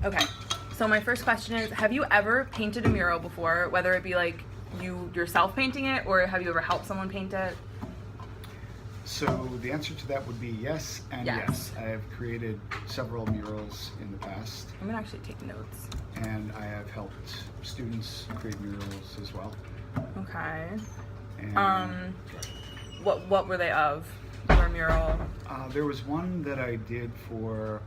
Okay. So my first question is, have you ever painted a mural before, whether it be like you yourself painting it, or have you ever helped someone paint it? So the answer to that would be yes and yes. I have created several murals in the past, I'm gonna actually take notes. and I have helped students create murals as well. Okay. And What were they of? Or mural? there was one that I did for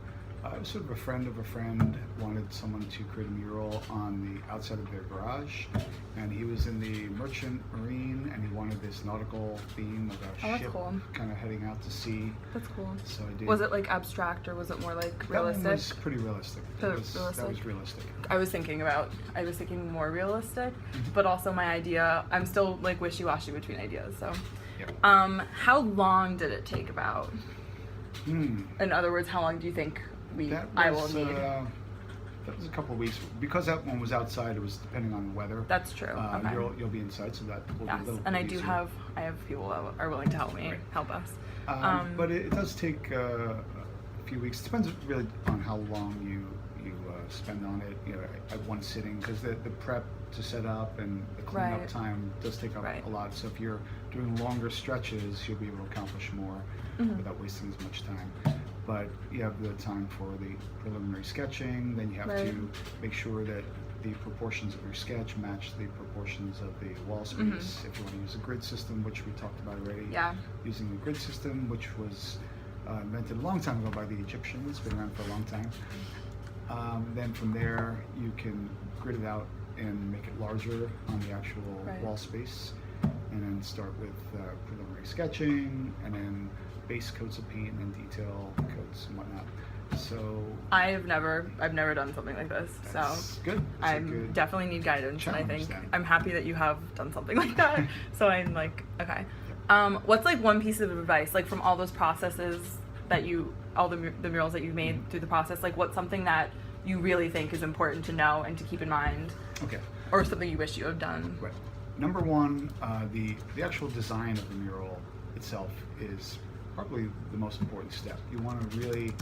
sort of a friend of a friend wanted someone to create a mural on the outside of their garage, and he was in the merchant marine, and he wanted this nautical theme of a that's ship cool. kind of heading out to sea. That's cool. So I did. Was it like abstract or was it more like That one realistic? was pretty realistic. That was realistic. I was thinking more realistic, but also my idea, I'm still like wishy-washy between ideas, so. Yep. How long did it take about? Hmm. In other words, how long do you think I will need? That was a couple of weeks. Because that one was outside, it was depending on the weather. That's true. Okay. You'll be inside, so that will be a Yes, little and bit I do easier. have people that are willing to help me, Right. help us. But it does take a few weeks. It depends really on how long you spend on it, at one sitting, because the prep to set up and the cleanup Right. time does take up Right. a lot. So if you're doing longer stretches, you'll be able to accomplish more without wasting as much time. But you have the time for the preliminary sketching, then you have Right. to make sure that the proportions of your sketch match the proportions of the wall space. If you want to use a grid system, which we talked about already, Yeah. using the grid system, which was invented a long time ago by the Egyptians. It's been around for a long time. Then from there, you can grid it out and make it larger on the actual Right. wall space, and then start with preliminary sketching, and then base coats of paint, and then detail coats and whatnot. So I've never done something like this, that's so good. I That's a good definitely need guidance, and I challenge think then. I'm happy that you have done something like that. So I'm like, okay. What's like one piece of advice, like from all those processes that all the murals that you've made through the process, like what's something that you really think is important to know and to keep in mind, Okay. or something you wish you had done? Right. Number one, the actual design of the mural itself is probably the most important step. You want to really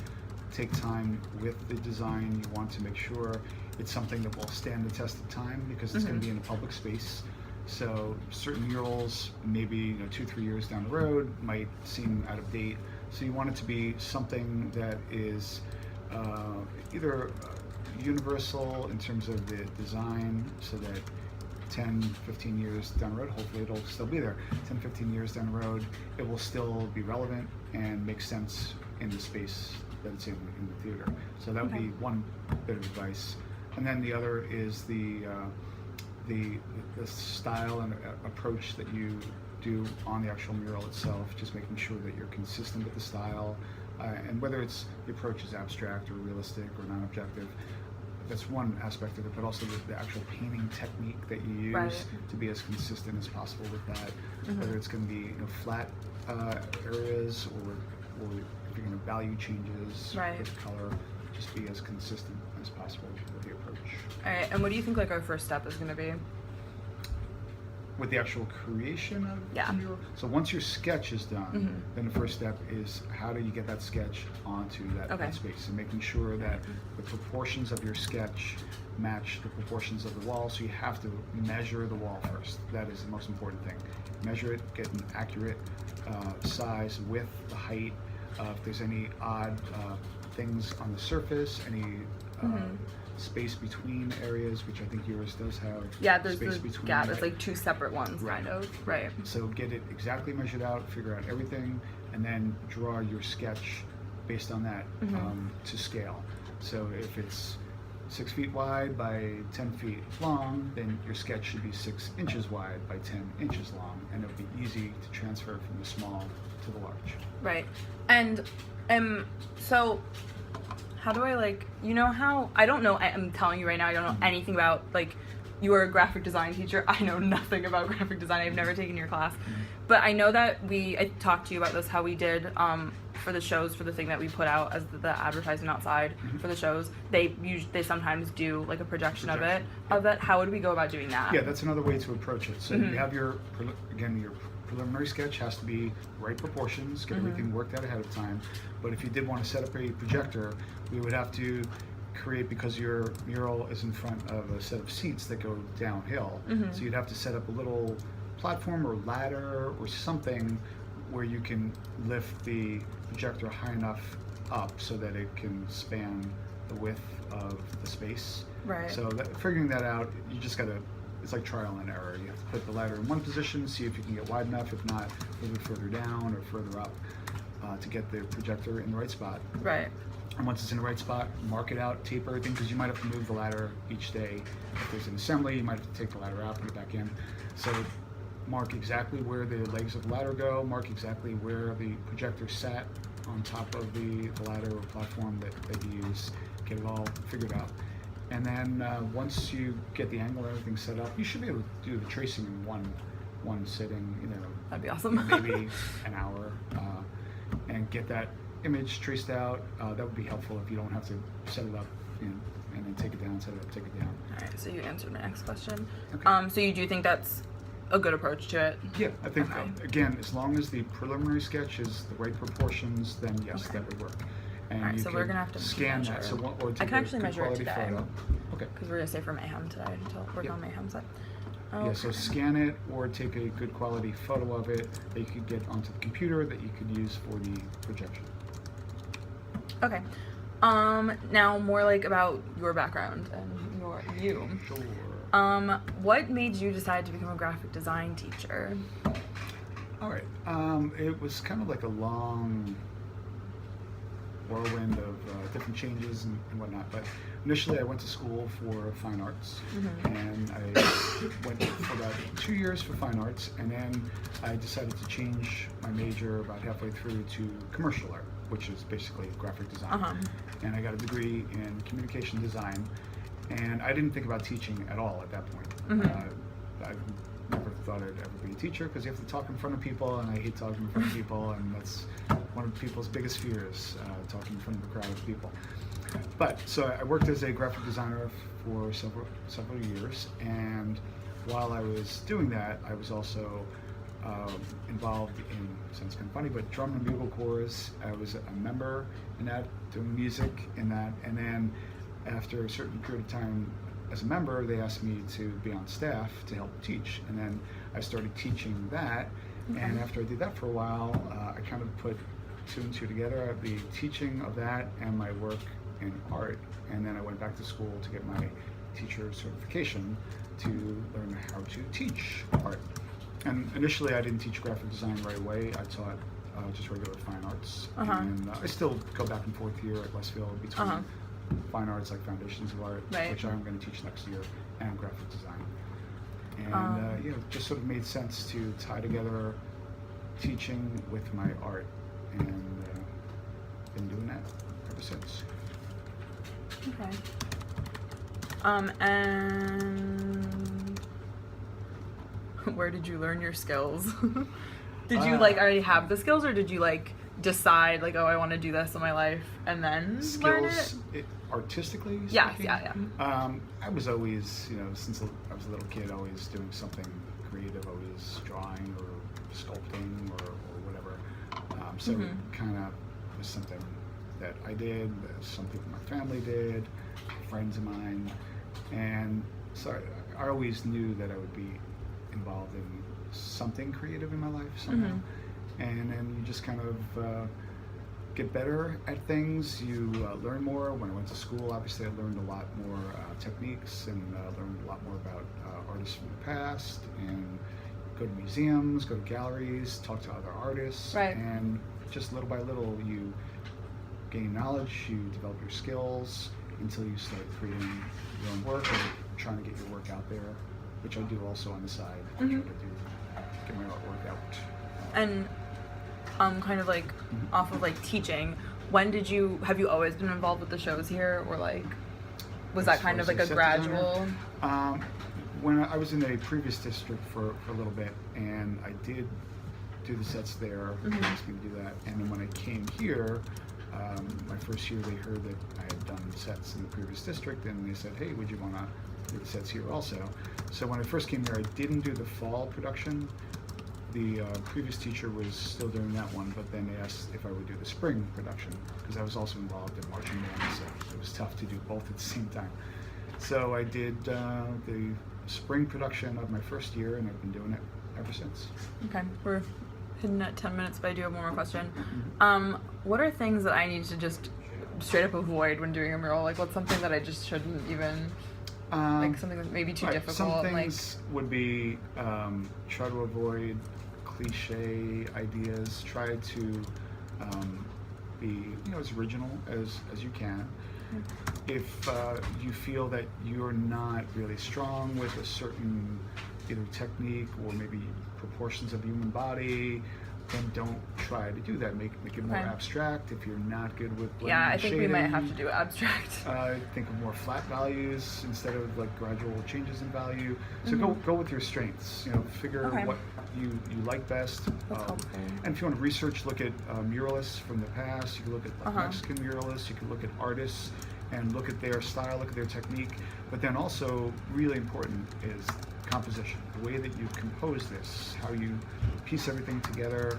take time with the design. You want to make sure it's something that will stand the test of time, because it's going to be in a public space. So certain murals, maybe 2-3 years down the road, might seem out of date. So you want it to be something that is either universal in terms of the design, so that 10-15 years down the road, hopefully it'll still be there. 10-15 years down the road, it will still be relevant and make sense in the space that it's in the theater. So that would be one bit of advice. And then the other is the style and approach that you do on the actual mural itself, just making sure that you're consistent with the style, and whether it's the approach is abstract or realistic or non-objective. That's one aspect of it, but also the actual painting technique that you use Right. to be as consistent as possible with that. Whether it's going to be flat areas, or if you're going to value changes Right. with color, just be as consistent as possible with the approach. All right, and what do you think like our first step is going to be? With the actual creation of Yeah. the mural. So once your sketch is done, then the first step is how do you get that sketch onto that space, and making sure that the proportions of your sketch match the proportions of the wall. So you have to measure the wall first. That is the most important thing. Measure it, get an accurate size, width, the height. If there's any odd things on the surface, any space between areas, which I think yours does have. Yeah, there's space the between. gap. There's like two separate ones, Right. kind of. Right. So get it exactly measured out, figure out everything, and then draw your sketch based on that to scale. So if it's 6 feet wide by 10 feet long, then your sketch should be 6 inches wide by 10 inches long, and it'll be easy to transfer from the small to the large. Right. And so how do I how I don't know, I'm telling you right now, I don't know anything about, like, you are a graphic design teacher. I know nothing about graphic design. I've never taken your class. But I know that I talked to you about this, how we did for the shows, for the thing that we put out as the advertisement outside for the shows. They sometimes do like a projection of it. How would we go about doing that? Yeah, that's another way to approach it. So you have your preliminary sketch has to be right proportions, get everything worked out ahead of time. But if you did want to set up a projector, we would have to create, because your mural is in front of a set of seats that go downhill. Mhm. So you'd have to set up a little platform or ladder or something where you can lift the projector high enough up so that it can span the width of the space. Right. So figuring that out, you just gotta, it's like trial and error. You have to put the ladder in one position, see if you can get wide enough, if not, a little bit further down or further up to get the projector in the right spot. Right. And once it's in the right spot, mark it out, tape everything, because you might have to move the ladder each day. If there's an assembly, you might have to take the ladder out, put it back in. So mark exactly where the legs of the ladder go, mark exactly where the projector sat on top of the ladder or platform that you use, get it all figured out. And then once you get the angle and everything set up, you should be able to do the tracing in one sitting, That'd be awesome. maybe an hour, and get that image traced out. That would be helpful if you don't have to set it up and then take it down, set it up, take it down. All right, so you answered my next question. Okay. So you do think that's a good approach to it? Yeah, I think, Okay. again, as long as the preliminary sketch is the right proportions, then yes, Okay. that would work. And Alright, you so we're can gonna have to scan that, measure. or I take can a actually good measure it quality today. photo. Okay. Because we're gonna say for Mayhem today to work Yeah. on Mayhem set. Yeah, so Okay. scan it or take a good quality photo of it that you could get onto the computer that you could use for the projection. Okay. Now more like about your background and you. Sure. What made you decide to become a graphic design teacher? All right. It was kind of like a long whirlwind of different changes and whatnot. But initially, I went to school for fine arts, and I went for about 2 years for fine arts, and then I decided to change my major about halfway through to commercial art, which is basically graphic design. And I got a degree in communication design, and I didn't think about teaching at all at that point. I never thought I'd ever be a teacher because you have to talk in front of people, and I hate talking in front of people, and that's one of people's biggest fears, talking in front of a crowd of people. But so I worked as a graphic designer for several years, and while I was doing that, I was also involved in, sounds kind of funny, but drum and bugle corps. I was a member in that, doing music in that, and then after a certain period of time as a member, they asked me to be on staff to help teach, and then I started teaching that. And after I did that for a while, I kind of put two and two together, the teaching of that and my work in art, and then I went back to school to get my teacher certification to learn how to teach art. And initially I didn't teach graphic design right away. I taught just regular fine arts, and I still go back and forth here at Westfield between fine arts like Foundations of Art, which I'm going to teach next year, and graphic design. And it just sort of made sense to tie together teaching with my art, and been doing that ever since. Okay. And where did you learn your skills? Did you already have the skills, or did you decide oh, I want to do this in my life and then learn it? Artistically speaking? Yes, yeah. I was always, since I was a little kid, always doing something creative, always drawing or sculpting or whatever. So it kind of was something that I did, that some people in my family did, friends of mine, and so I always knew that I would be involved in something creative in my life somehow. And then you just kind of get better at things. You learn more. When I went to school, obviously I learned a lot more techniques, and learned a lot more about artists from the past, and go to museums, go to galleries, talk to other artists, and just little by little you gain knowledge, you develop your skills until you start creating your own work or trying to get your work out there, which I do also on the side. I try to get my artwork out. And kind of off of teaching, have you always been involved with the shows here, or was that kind of a gradual? When I was in a previous district for a little bit, and I did do the sets there, they asked me to do that, and then when I came here, my first year they heard that I had done sets in the previous district, and they said, hey, would you want to do the sets here also? So when I first came here, I didn't do the fall production. the previous teacher was still doing that one, but then they asked if I would do the spring production because I was also involved in marching band, so it was tough to do both at the same time. So I did the spring production of my first year, and I've been doing it ever since. Okay, we're hitting at 10 minutes, but I do have one more question. Mm-hmm. What are things that I need to just straight up avoid when doing a mural? Like, what's something that I just shouldn't even, like something that's maybe too Right, difficult? some like, things would be try to avoid cliche ideas. Try to be as original as you can. If you feel that you're not really strong with a certain either technique or maybe proportions of the human body, then don't try to do that. Make it more Okay. abstract. If you're not good with blending yeah, I and think we might shading, have to do abstract. think of more flat values instead of like gradual changes in value. So go with your strengths. Figure Okay. what you like best. That's helpful. And if you want to research, look at muralists from the past. You can look at like Mexican muralists. You can look at artists and look at their style, look at their technique. But then also, really important is composition. The way that you compose this, how you piece everything together.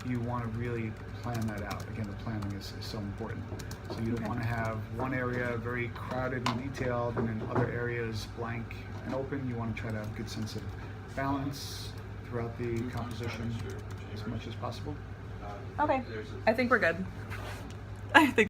You want to really plan that out. Again, the planning is so important. So you don't want to have one area very crowded and detailed, and then other areas blank and open. You want to try to have a good sense of balance throughout the composition as much as possible. Okay, I think we're good. I think.